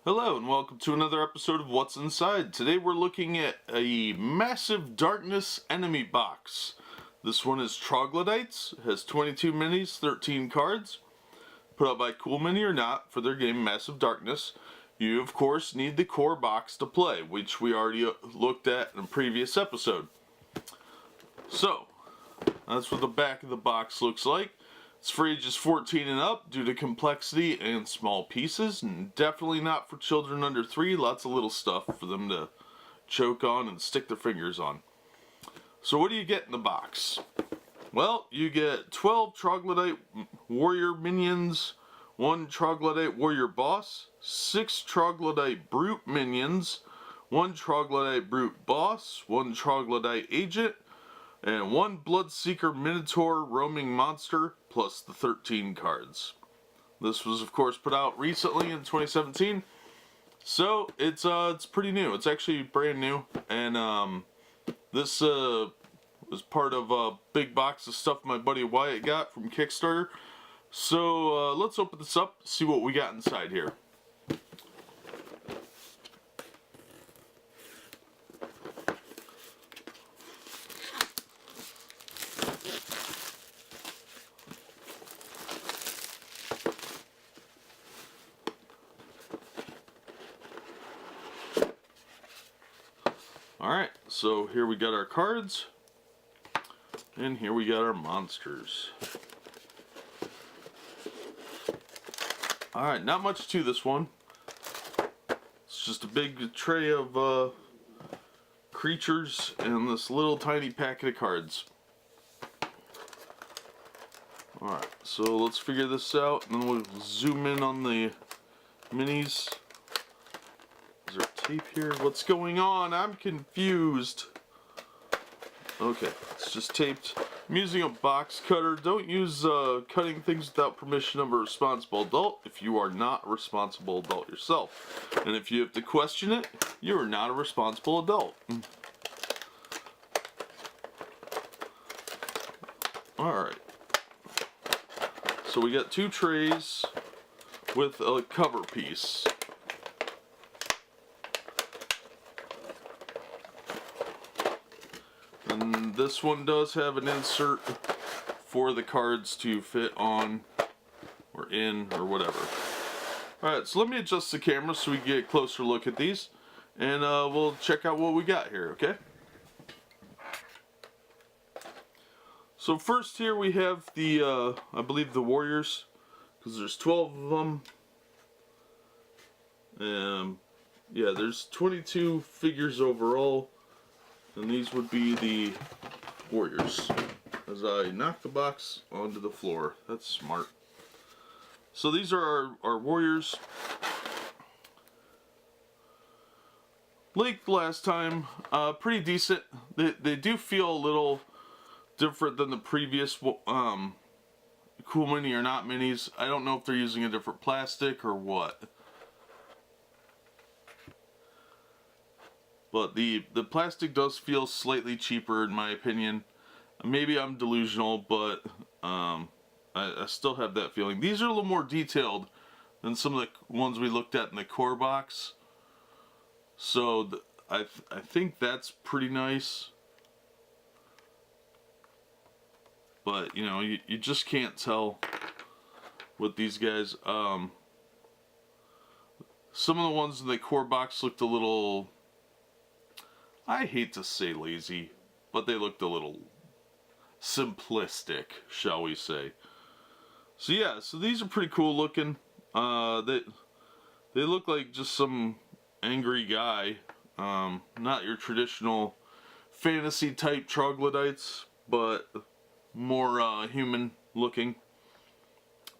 Hello and welcome to another episode of What's Inside. Today we're looking at a massive darkness enemy box. This one is Troglodytes, has 22 minis, 13 cards, put out by Cool Mini or Not for their game Massive Darkness. You of course need the core box to play, which we already looked at in a previous episode. So, that's what the back of the box looks like. It's for ages 14 and up due to complexity and small pieces, and definitely not for children under 3. Lots of little stuff for them to choke on and stick their fingers on. So what do you get in the box? Well, you get 12 Troglodyte warrior minions, 1 Troglodyte warrior boss, 6 Troglodyte brute minions, 1 Troglodyte brute boss, 1 Troglodyte agent, and 1 Bloodseeker Minotaur roaming monster, plus the 13 cards. This was of course put out recently in 2017, so it's pretty new. It's actually brand new, and this was part of a big box of stuff my buddy Wyatt got from Kickstarter. So let's open this up, see what we got inside here. Alright, so here we got our cards, and here we got our monsters. Alright, not much to this one. It's just a big tray of creatures and this little tiny packet of cards. Alright, so let's figure this out, and then we'll zoom in on the minis. Is there tape here? What's going on? I'm confused. Okay, it's just taped. I'm using a box cutter. Don't use cutting things without permission of a responsible adult if you are not a responsible adult yourself. And if you have to question it, you are not a responsible adult. Alright. So we got 2 trays with a cover piece. And this one does have an insert for the cards to fit on or in or whatever. Alright, so let me adjust the camera so we can get a closer look at these, and we'll check out what we got here, okay? So first here we have the, I believe the warriors, because there's 12 of them. Yeah, there's 22 figures overall. And these would be the warriors. As I knock the box onto the floor. That's smart. So these are our warriors. Like last time, pretty decent. They do feel a little different than the previous Cool Mini or Not minis. I don't know if they're using a different plastic or what. But the plastic does feel slightly cheaper in my opinion. Maybe I'm delusional, but I still have that feeling. These are a little more detailed than some of the ones we looked at in the core box. So I think that's pretty nice. But you know, you just can't tell with these guys. Some of the ones in the core box looked a little, I hate to say lazy, but they looked a little simplistic, shall we say. So yeah, so these are pretty cool looking. They look like just some angry guy. Not your traditional fantasy type Troglodytes, but more human looking.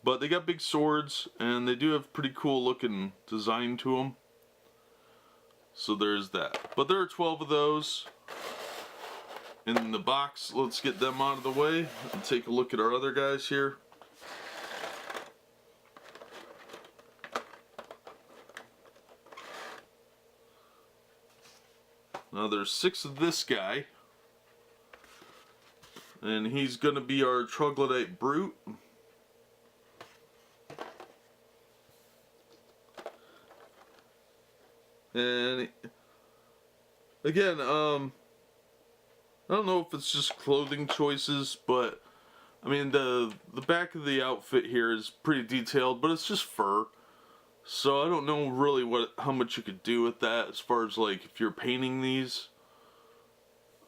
But they got big swords, and they do have pretty cool looking design to them. So there's that. But there are 12 of those in the box. Let's get them out of the way and take a look at our other guys here. Now there's 6 of this guy. And he's going to be our Troglodyte Brute. And again, I don't know if it's just clothing choices, but I mean the back of the outfit here is pretty detailed, but it's just fur. So I don't know really how much you could do with that as far as like if you're painting these.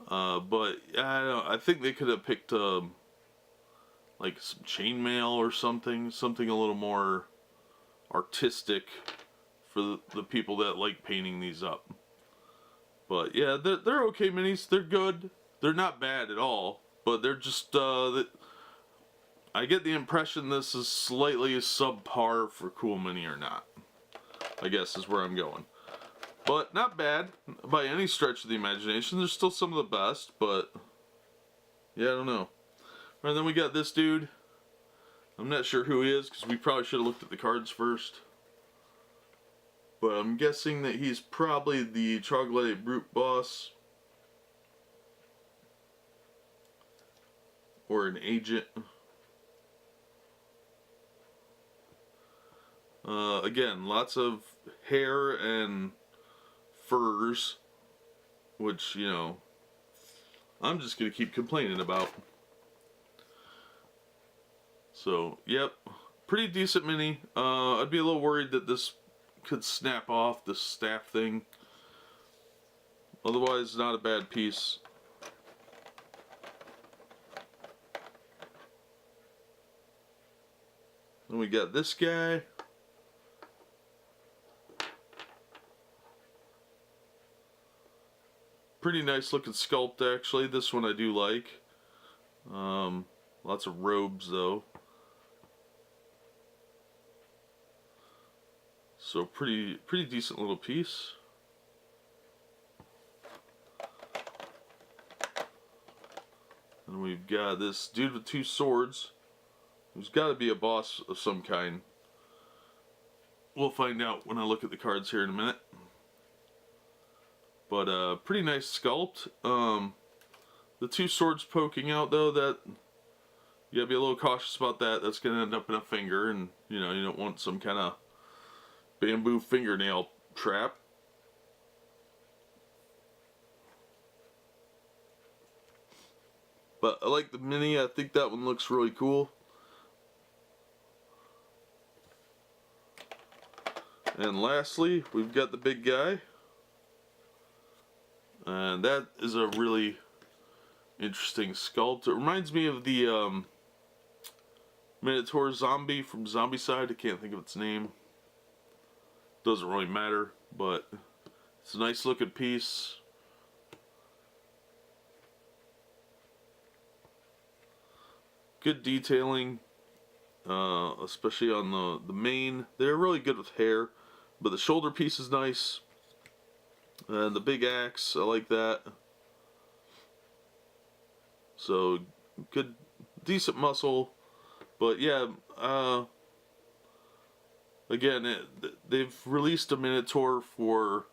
But I don't know, I think they could have picked like some chainmail or something a little more artistic for the people that like painting these up. But yeah, they're okay minis. They're good. They're not bad at all. But they're just I get the impression this is slightly subpar for Cool Mini or not. I guess is where I'm going. But not bad by any stretch of the imagination. There's still some of the best, but yeah, I don't know. And then we got this dude. I'm not sure who he is because we probably should have looked at the cards first. But I'm guessing that he's probably the Troglodyte brute boss. Or an agent. Again, lots of hair and furs, which, you know, I'm just going to keep complaining about. So, yep, pretty decent mini. I'd be a little worried that this could snap off, this staff thing. Otherwise, not a bad piece. Then we got this guy. Pretty nice looking sculpt, actually. This one I do like. Lots of robes though. So pretty decent little piece. And we've got this dude with two swords, who's got to be a boss of some kind. We'll find out when I look at the cards here in a minute. But pretty nice sculpt. The two swords poking out though, that you gotta be a little cautious about that. That's gonna end up in a finger, and you know, you don't want some kind of bamboo fingernail trap. But I like the mini. I think that one looks really cool. And lastly, we've got the big guy. And that is a really interesting sculpt. It reminds me of the Minotaur zombie from Zombicide. I can't think of its name. Doesn't really matter, but it's a nice looking piece. Good detailing, especially on the mane. They're really good with hair, but the shoulder piece is nice. And the big axe, I like that. So, good, decent muscle. But yeah, again, they've released a Minotaur for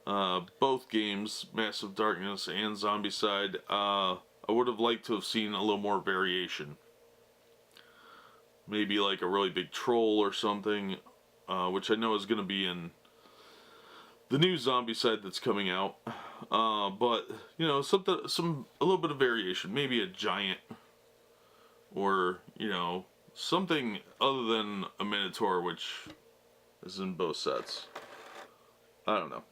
both games, Massive Darkness and Zombicide. I would have liked to have seen a little more variation. Maybe like a really big troll or something, which I know is going to be in the new Zombicide that's coming out. But you know, a little bit of variation. Maybe a giant, or you know, something other than a Minotaur, which is in both sets. I don't know.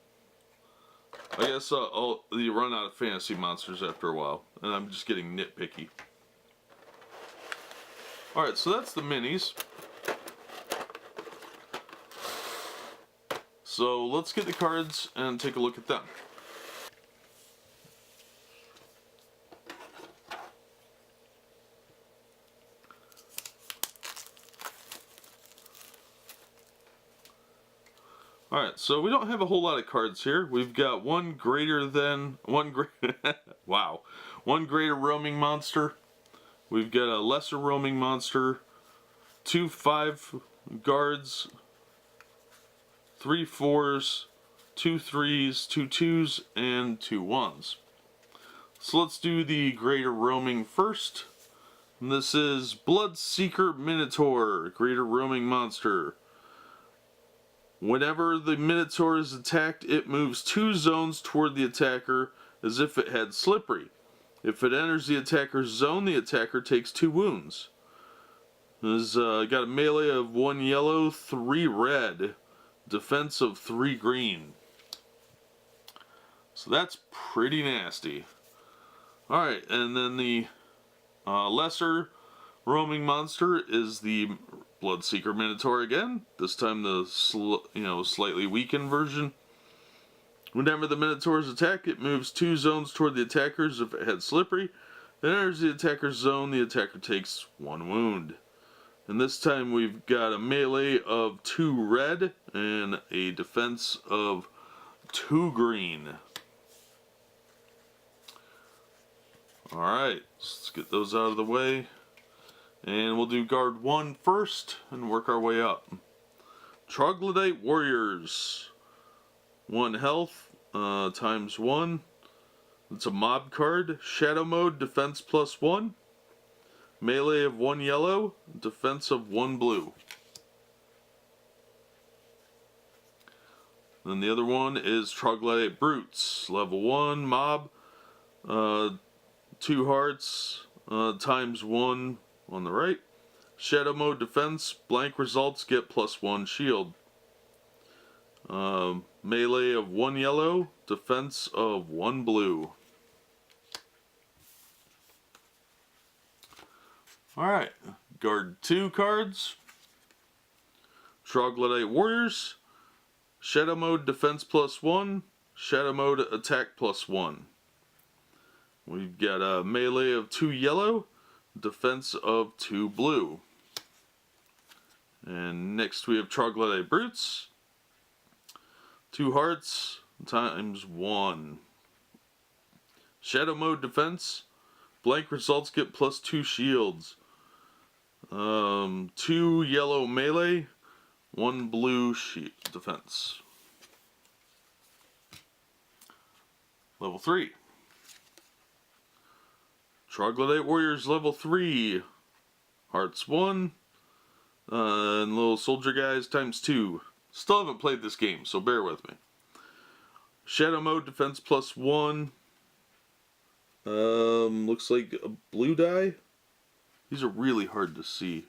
I guess you run out of fantasy monsters after a while, and I'm just getting nitpicky. Alright, so that's the minis. So let's get the cards and take a look at them. Alright, so we don't have a whole lot of cards here. We've got one greater wow. One greater roaming monster. We've got a lesser roaming monster. 2 5 guards. 3 4s. 2 3s. 2 2s. And 2 1s. So let's do the greater roaming first. And this is Bloodseeker Minotaur. Greater roaming monster. Whenever the Minotaur is attacked, it moves 2 zones toward the attacker as if it had Slippery. If it enters the attacker's zone, the attacker takes 2 wounds. It's got a melee of 1 yellow, 3 red, defense of 3 green. So that's pretty nasty. Alright, and then the lesser roaming monster is the Bloodseeker Minotaur again. This time the slightly weakened version. Whenever the Minotaur is attacked, it moves 2 zones toward the attackers if it had Slippery. If it enters the attacker's zone, the attacker takes 1 wound. And this time we've got a melee of 2 red and a defense of 2 green. Alright, let's get those out of the way. And we'll do guard 1 first and work our way up. Troglodyte Warriors. 1 health times 1. It's a mob card. Shadow mode, defense +1. Melee of 1 yellow, defense of 1 blue. Then the other one is Troglodyte Brutes. Level 1 mob. 2 hearts times 1 on the right. Shadow mode defense, blank results get +1 shield. Melee of 1 yellow, defense of 1 blue. Alright, guard 2 cards. Troglodyte Warriors. Shadow mode defense +1, shadow mode attack +1. We've got a melee of 2 yellow, defense of 2 blue. And next we have Troglodyte Brutes. 2 hearts times 1. Shadow mode defense. Blank results get +2 shields. 2 yellow melee, 1 blue defense. Level 3. Troglodyte Warriors level 3. Hearts 1. And little soldier guys times 2. Still haven't played this game, so bear with me. Shadow mode defense +1. Looks like a blue die. These are really hard to see.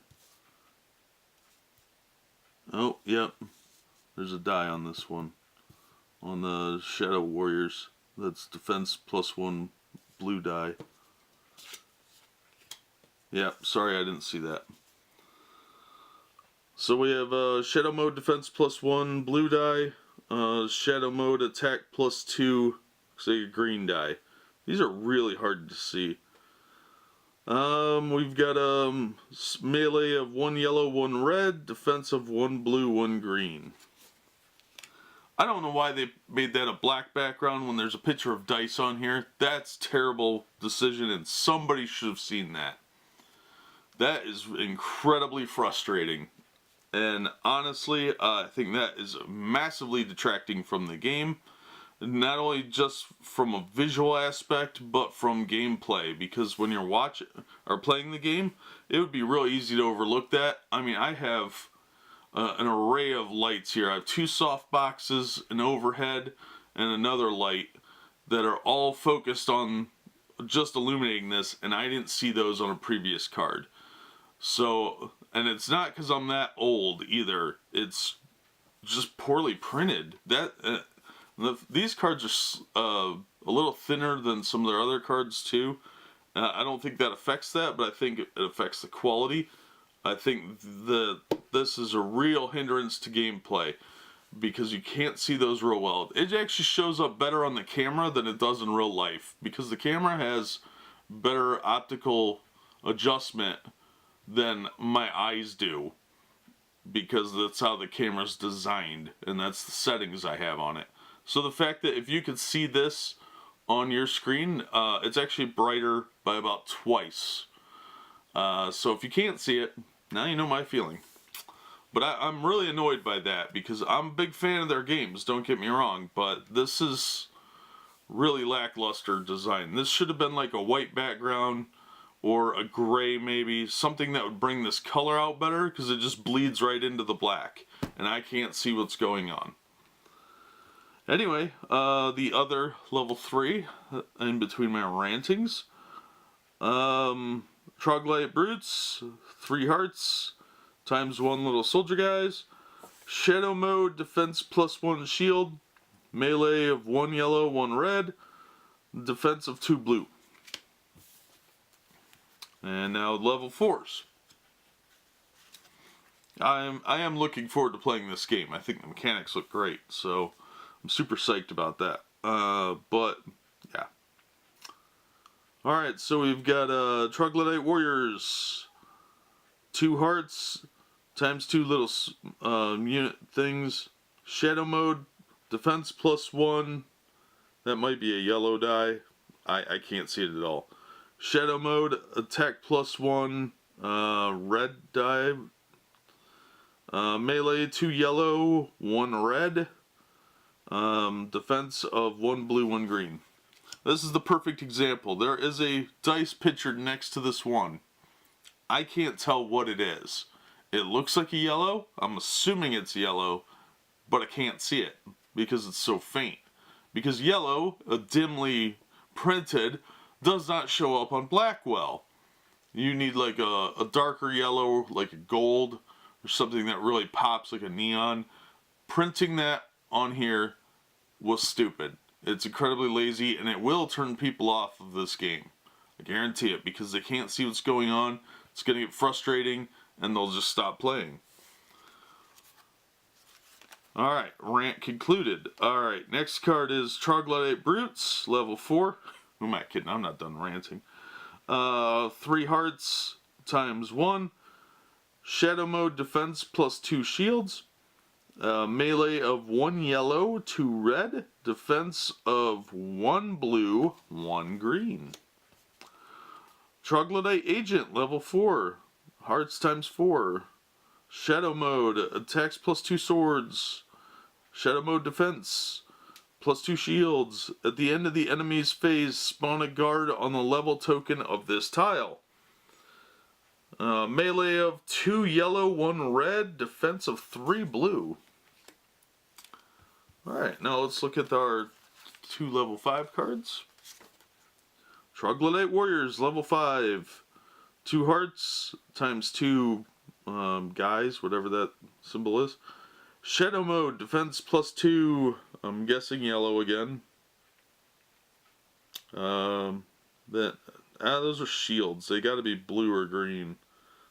Oh, yep. There's a die on this one. On the Shadow Warriors. That's defense +1 blue die. Yeah, sorry I didn't see that. So we have Shadow Mode Defense +1 blue die, Shadow Mode Attack +2, looks like a green die. These are really hard to see. We've got melee of 1 yellow, 1 red, defense of 1 blue, 1 green. I don't know why they made that a black background when there's a picture of dice on here. That's a terrible decision and somebody should have seen that. That is incredibly frustrating. And honestly, I think that is massively detracting from the game. Not only just from a visual aspect, but from gameplay. Because when you're watching or playing the game, it would be real easy to overlook that. I mean, I have an array of lights here. I have 2 soft boxes, an overhead, and another light that are all focused on just illuminating this, and I didn't see those on a previous card. So, and it's not because I'm that old either. It's just poorly printed. These cards are a little thinner than some of their other cards too. I don't think that affects that, but I think it affects the quality. I think this is a real hindrance to gameplay because you can't see those real well. It actually shows up better on the camera than it does in real life because the camera has better optical adjustment than my eyes do because that's how the camera's designed and that's the settings I have on it. So the fact that if you could see this on your screen, it's actually brighter by about twice. So if you can't see it, now you know my feeling. But I'm really annoyed by that because I'm a big fan of their games, don't get me wrong, but this is really lackluster design. This should have been like a white background or a gray maybe, something that would bring this color out better, because it just bleeds right into the black and I can't see what's going on. Anyway, the other level 3 in between my rantings. Troglodyte Brutes, 3 hearts, times 1 little soldier guys. Shadow mode, defense +1 shield. Melee of 1 yellow, 1 red. Defense of 2 blue. And now level 4s. I am looking forward to playing this game. I think the mechanics look great, so I'm super psyched about that. But yeah. Alright, so we've got Troglodyte Warriors. 2 hearts, times 2 little unit things. Shadow mode, defense +1. That might be a yellow die. I can't see it at all. Shadow mode, attack +1, red die. Melee, 2 yellow, 1 red. Defense of 1 blue, 1 green. This is the perfect example. There is a dice pictured next to this one. I can't tell what it is. It looks like a yellow. I'm assuming it's yellow, but I can't see it because it's so faint. Because yellow, dimly printed, does not show up on black well. You need like a darker yellow, like a gold, or something that really pops like a neon. Printing that on here was stupid. It's incredibly lazy, and it will turn people off of this game. I guarantee it, because they can't see what's going on. It's going to get frustrating, and they'll just stop playing. Alright, rant concluded. Alright, next card is Troglodyte Brutes, level 4. Who am I kidding? I'm not done ranting. 3 hearts times 1. Shadow mode, defense +2 shields. Melee of 1 yellow, 2 red. Defense of 1 blue, 1 green. Troglodyte Agent, level 4. Hearts times 4. Shadow mode, attacks +2 swords. Shadow mode, defense +2 shields. At the end of the enemy's phase, spawn a guard on the level token of this tile. Melee of 2 yellow, 1 red. Defense of 3 blue. Alright, now let's look at our 2 level 5 cards. Troglodyte Warriors, level 5. 2 hearts times 2 guys, whatever that symbol is. Shadow mode, defense +2. I'm guessing yellow again. Those are shields. They got to be blue or green.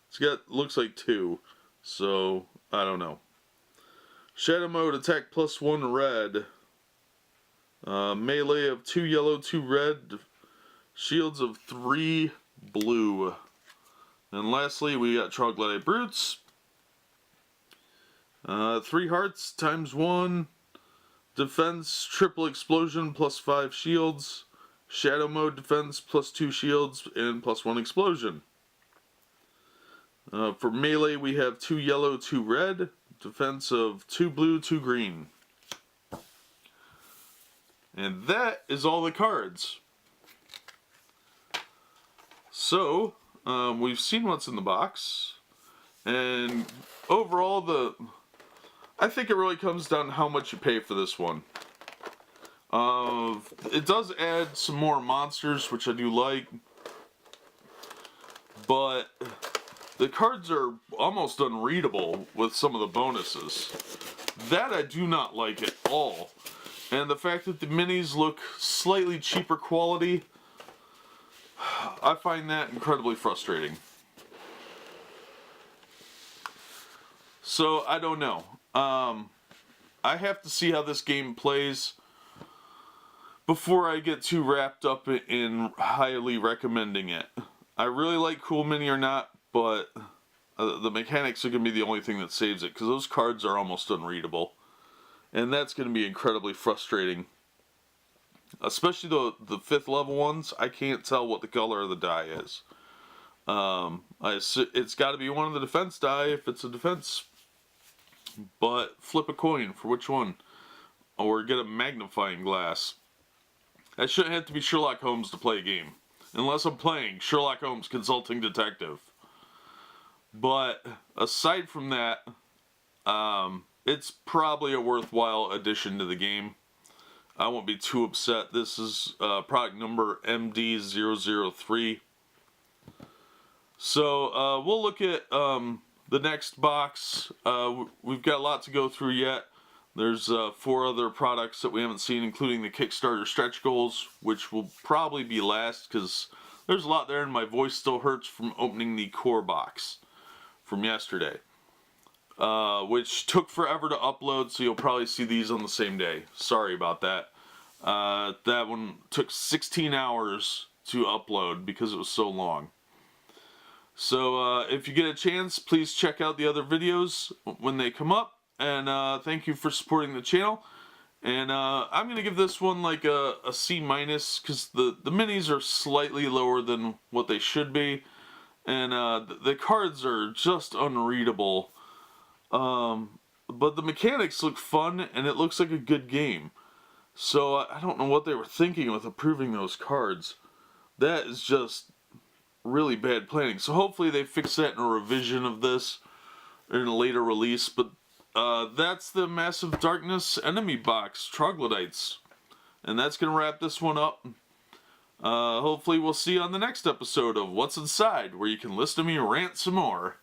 It's got, looks like 2, so I don't know. Shadow mode, attack +1 red. Melee of 2 yellow, 2 red. Shields of 3 blue. And lastly, we got Troglodyte Brutes. 3 hearts times 1. Defense, triple explosion, +5 shields. Shadow mode, defense, +2 shields, and +1 explosion. For melee, we have 2 yellow, 2 red. Defense of 2 blue, 2 green. And that is all the cards. So, we've seen what's in the box. And overall, I think it really comes down to how much you pay for this one. It does add some more monsters, which I do like. But the cards are almost unreadable with some of the bonuses. That I do not like at all. And the fact that the minis look slightly cheaper quality, I find that incredibly frustrating. So, I don't know. I have to see how this game plays before I get too wrapped up in highly recommending it. I really like Cool Mini or not, but the mechanics are going to be the only thing that saves it, because those cards are almost unreadable. And that's going to be incredibly frustrating. Especially the 5th level ones, I can't tell what the color of the die is. It's got to be one of the defense die if it's a defense. But flip a coin for which one. Or get a magnifying glass. I shouldn't have to be Sherlock Holmes to play a game. unless I'm playing Sherlock Holmes Consulting Detective. But aside from that, it's probably a worthwhile addition to the game. I won't be too upset. This is product number MD003. So we'll look at the next box. We've got a lot to go through yet. There's 4 other products that we haven't seen, including the Kickstarter stretch goals, which will probably be last because there's a lot there and my voice still hurts from opening the core box from yesterday, which took forever to upload, so you'll probably see these on the same day. Sorry about that. That one took 16 hours to upload because it was so long. So if you get a chance, please check out the other videos when they come up. And thank you for supporting the channel. And I'm going to give this one like a C- because the minis are slightly lower than what they should be. And the cards are just unreadable. But the mechanics look fun and it looks like a good game. So I don't know what they were thinking with approving those cards. That is just really bad planning. So hopefully they fix that in a revision of this in a later release. But that's the Massive Darkness enemy box, Troglodytes. And that's going to wrap this one up. Hopefully we'll see you on the next episode of What's Inside, where you can listen to me rant some more.